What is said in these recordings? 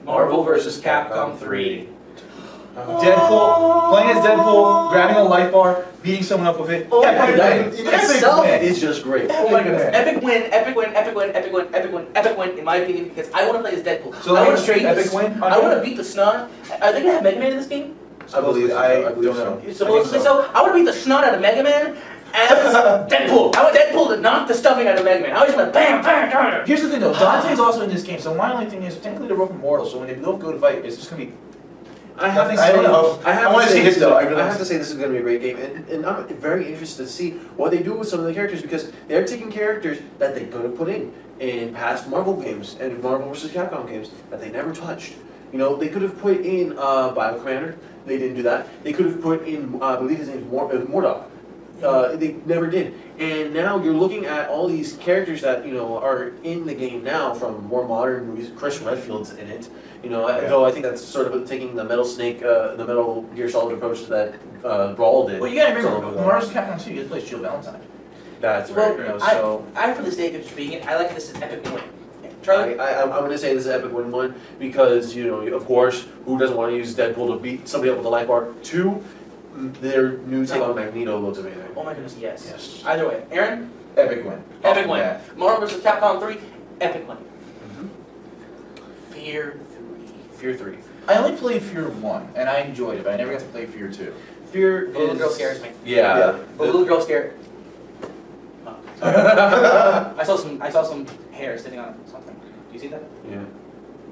Marvel vs. Capcom 3. Deadpool, playing as Deadpool, grabbing a life bar, beating someone up with it. Oh Epic that win. itself Epic win. is just great. Oh my goodness. Epic win, epic win, epic win, epic win, epic win, epic win, in my opinion, because I want to play as Deadpool. So I want to straight beat epic win? I want to beat the snot. Are they going to have Mega Man in this game? I believe don't know. Supposedly so. I want to beat the snot out of Mega Man as Deadpool. I want Deadpool to knock the stuffing out of Mega Man. I was just like, bam, bam, bam. Here's the thing though, Dante's also in this game, so my only thing is, technically they're both immortal, so when they both go to fight, it's just going to be... I have to say this is going to be a great game, and I'm very interested to see what they do with some of the characters, because they're taking characters that they're going to put in past Marvel games and Marvel vs. Capcom games that they never touched. You know, they could have put in Bio Commander. They didn't do that. They could have put in, I believe his name is Mordok. They never did. And now you're looking at all these characters that, you know, are in the game now from more modern movies. Chris Redfield's in it. You know, though I think that's sort of taking the Metal Snake, the Metal Gear Solid approach that Brawl did. Well, you gotta remember, Marvel vs. Capcom 2, you get to play Jill Valentine. That's well, right. You know, so I for the sake of just being it, I like this as epic win. Charlie? I'm going to say this is an epic win one because, you know, of course, who doesn't want to use Deadpool to beat somebody up with a life bar? Two, their new take on Magneto looks amazing. Oh my goodness, yes. Either way. Aaron? Epic win. Epic win. Yeah. Marvel vs. Capcom 3, epic win. F.E.A.R. 3. F.E.A.R. 3. I only played F.E.A.R. 1, and I enjoyed it, but I never got to play F.E.A.R. 2. F.E.A.R. The little girl scares me. Yeah. The little girl scared. Oh, I saw some hair sitting on something. Do you see that? Yeah.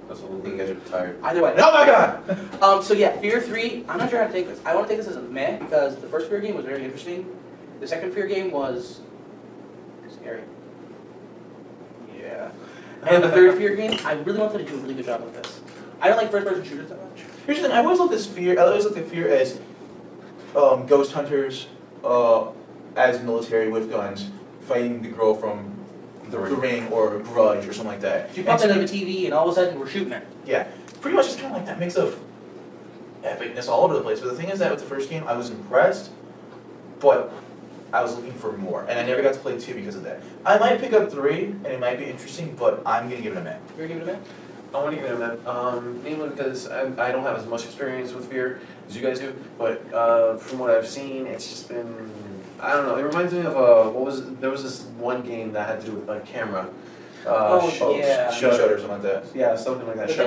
That's a little bit. You guys are tired. Either way. Oh my god! So yeah, F.E.A.R. 3, I'm not sure how to take this. I want to take this as a meh, because the first F.E.A.R. game was very interesting. The second F.E.A.R. game was scary. Yeah. And the third F.E.A.R. game, I really wanted to do a really good job with this. I don't like first-person shooters that much. Here's the thing, I always looked at F.E.A.R. as ghost hunters as military with guns fighting the girl from the Ring or Grudge or something like that. You pop that on the TV and all of a sudden we're shooting it. Yeah, pretty much it's kind of like that mix of epicness all over the place. But the thing is that with the first game, I was impressed, but I was looking for more, and I never got to play 2 because of that. I might pick up 3, and it might be interesting, but I'm gonna give it a meh. You're gonna give it a meh? I want to give it a meh, mainly because I don't have as much experience with F.E.A.R. as you guys do, but from what I've seen, it's just been, I don't know, it reminds me of, there was this one game that had to do with like camera. Yeah. Shutter or something like that. Yeah, something like that. The thing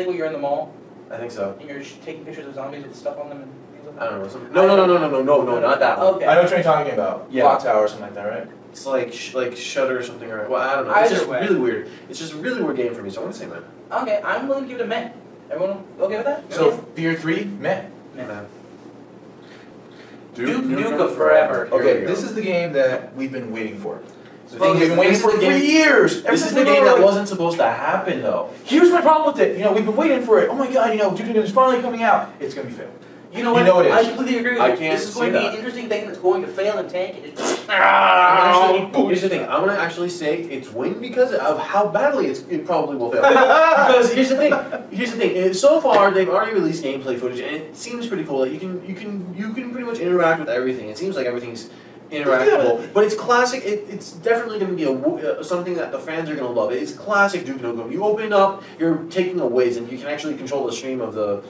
where you're in the mall, I think so. and you're taking pictures of zombies with stuff on them and things like that? I don't know, no, not that one. Okay. I know what you're talking about. Yeah. Clock Tower or something like that, right? It's like Shutter or something, or well, I don't know. It's just really weird. It's just a really weird game for me, so I want to say meh. Okay, I'm willing to give it a meh. Everyone okay with that? So F.E.A.R. 3, meh. Meh. Duke Nukem Forever. Okay, this is the game that we've been waiting for. The Well, thing we've been waiting for 3 years. This is the game that wasn't supposed to happen, though. Here's my problem with it. You know, we've been waiting for it. Oh my god, you know, Duke Nukem is finally coming out. It's gonna be failed. You know what? You know it is. I completely agree with you. I can't This is going see to be that. an interesting thing that's going to fail and tank. Here's the thing. I'm gonna actually say it's win because of how badly it probably will fail. Because here's the thing. So far, they've already released gameplay footage, and it seems pretty cool. That you can pretty much interact with everything. It seems like everything's interactable, but it's classic. It's definitely going to be something that the fans are going to love. It's classic Duke Nukem. You open up, you're taking a whiz, and you can actually control the stream of the.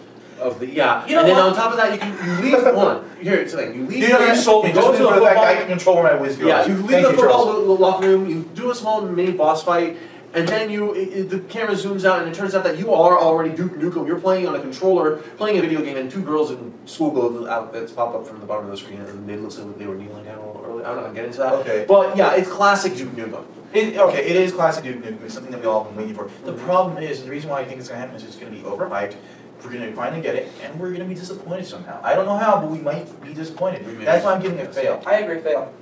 Yeah, you know and then what? on top of that, you leave one. Here, it's the thing. You leave. You sold me. Go Just to the for the fact football. I can control where my whiz goes. Yeah, you leave Thank the you, Charles. football locker room. You do a small mini boss fight, and then the camera zooms out, and it turns out that you are already Duke Nukem. You're playing on a controller, playing a video game, and 2 girls in school clothes outfits pop up from the bottom of the screen, and they look like they were kneeling down a little early. I'm not gonna get into that. Okay. But yeah, it's classic Duke Nukem. Okay, it is classic Duke Nukem. It's something that we all have been waiting for. The problem is, and the reason why I think it's going to happen is it's going to be overhyped. We're going to finally get it, and we're going to be disappointed somehow. I don't know how, but we might be disappointed. That's why I'm giving it a fail. I agree, fail.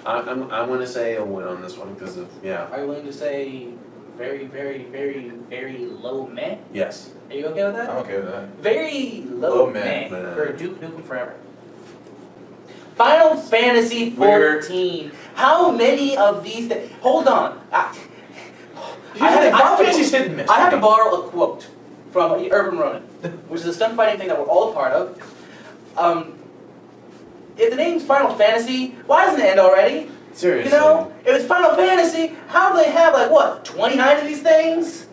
I'm gonna say a win on this one because of Are you willing to say very, very, very, very low meh? Yes. Are you okay with that? I'm okay with that. Very low Low meh. meh for Duke Nukem Forever. Final Fantasy 14. How many of these things? Hold on. Final Fantasy's hit and miss. I have to borrow a quote from Urban Ronin, which is a stunt fighting thing that we're all a part of. If the name's Final Fantasy, why doesn't it end already? Seriously. You know, if it's Final Fantasy, how do they have like what, 29 of these things?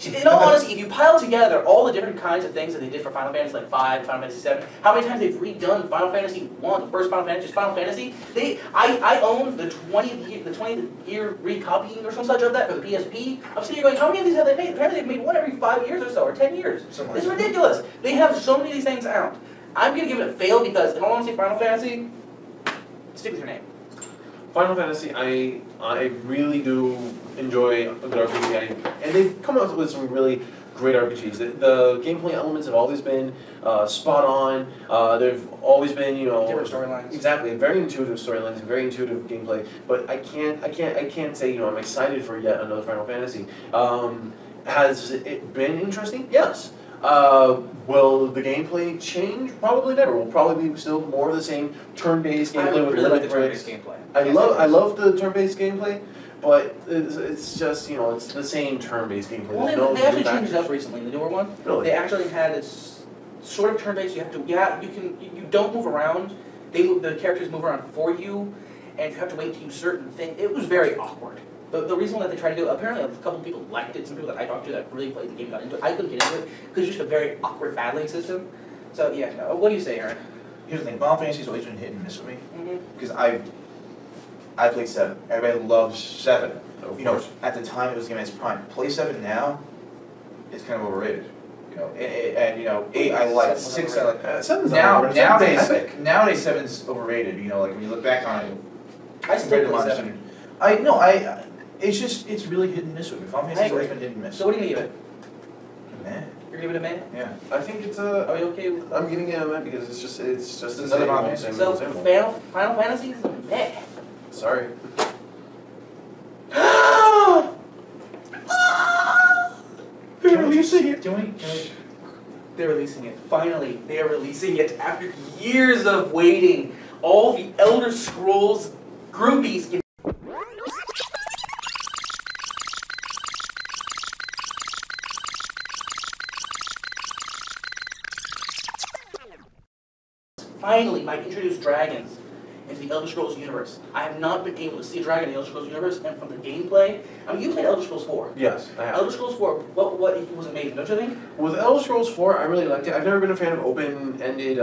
In all honesty, if you pile together all the different kinds of things that they did for Final Fantasy like 5, Final Fantasy 7, how many times they've redone Final Fantasy 1, the first Final Fantasy, just Final Fantasy, I own the 20th year recopying or some such of that for the PSP. I'm sitting here going, how many of these have they made? Apparently they've made one every 5 years or so, or 10 years. This is ridiculous. They have so many of these things out. I'm going to give it a fail because, in all honesty, Final Fantasy, stick with your name. Final Fantasy, I really do enjoy a good RPG, and they've come out with some really great RPGs. The gameplay elements have always been spot on. They've always been, you know, different storylines. Exactly, very intuitive storylines, very intuitive gameplay. But I can't say, you know, I'm excited for yet another Final Fantasy. Has it been interesting? Yes. Will the gameplay change? Probably never. Will probably be still more of the same turn-based gameplay. I with really like the turn-based turn-based gameplay. I love the turn-based gameplay, but it's just, you know, it's the same turn-based gameplay. Well, they actually changed it up recently. The newer one, Really? they actually had it's sort of turn-based. You have to, you don't move around. The characters move around for you, and you have to wait to use certain things. It was very awkward. The reason that they tried to do it, apparently a couple of people liked it. Some people that I talked to that really played the game got into it. I couldn't get into it because it's just a very awkward battling system. So yeah, no. What do you say, Aaron? Here's the thing, Final Fantasy's always been hit and miss with me. Mm-hmm. Because I played 7. Everybody loves 7. Of You know, course. at the time it was game in its prime. Play 7 now, it's kind of overrated. You know, and you know, 8 I like, 6 I like. 7's not overrated. Nowadays 7's overrated. You know, like when you look back on it. I still play 7. It's really hit and miss with me. Final Fantasy's always been hit and miss. So what are you gonna give it? Man. You're gonna give it a man? Yeah. I think it's a. Are you okay with I'm giving it a man because it's just the another same Final old, Fantasy. same So old, same old. Final Fantasy is a meh. Sorry. They're releasing it. Can we? They're releasing it. Finally, they are releasing it after years of waiting. All the Elder Scrolls groupies can. Finally, might introduce dragons into the Elder Scrolls universe. I have not been able to see a dragon in the Elder Scrolls universe, and from the gameplay, I mean, you played Elder Scrolls 4. Yes, I have. Elder Scrolls 4, what it was amazing, don't you think? With Elder Scrolls 4, I really liked it. I've never been a fan of open-ended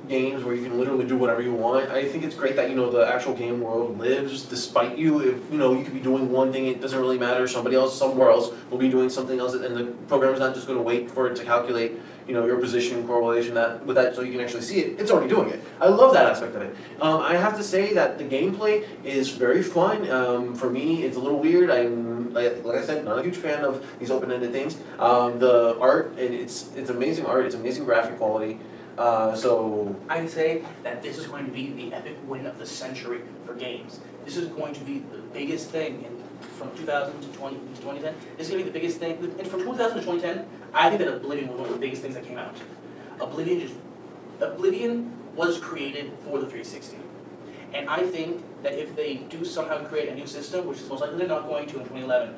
games where you can literally do whatever you want. I think it's great that, you know, the actual game world lives despite you. If, you know, you could be doing one thing, it doesn't really matter. Somebody else somewhere else will be doing something else, and the program's not just going to wait for it to calculate, you know, your position, correlation, with that, so you can actually see it. It's already doing it. I love that aspect of it. I have to say that the gameplay is very fun. For me, it's a little weird. I'm, like I said, not a huge fan of these open-ended things. The art, it's amazing art. It's amazing graphic quality. So I say that this is going to be the epic win of the century for games. This is going to be the biggest thing from 2000 to 2010. This is going to be the biggest thing. And from 2000 to 2010, I think that Oblivion was one of the biggest things that came out. Oblivion was created for the 360. And I think that if they do somehow create a new system, which is most likely they're not going to in 2011,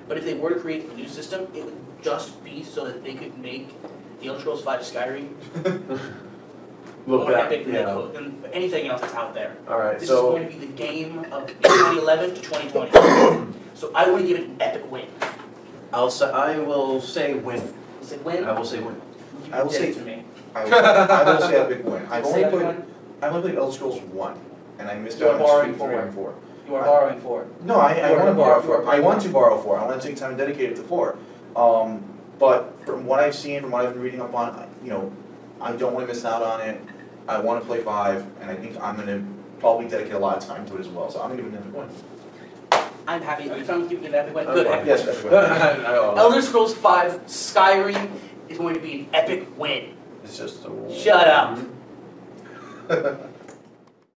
but if they were to create a new system, it would just be so that they could make the Elder Scrolls 5 Skyrim look more back, epic than, yeah. than anything else that's out there. All right, This so is going to be the game of 2011 to 2020. So I want to give it an epic win. I will say win. Is it win? I will say win. I will Give say it to me. I will say a big win. I've Say only epic played Elder Scrolls 1, and I missed You are out borrowing on 2, 3, four. and 4. You are borrowing 4. No, I You want are to borrow borrowing 4. I want to borrow 4. I want to take time and dedicate it to 4. But from what I've seen, from what I've been reading up on, you know, I don't want to miss out on it. I want to play 5, and I think I'm going to probably dedicate a lot of time to it as well. So I'm going to give it an epic win. I'm happy. You found giving it an epic win. I'm Good. fine. Epic Yes, win. epic win. Elder Scrolls 5 Skyrim is going to be an epic win. It's just a Shut up.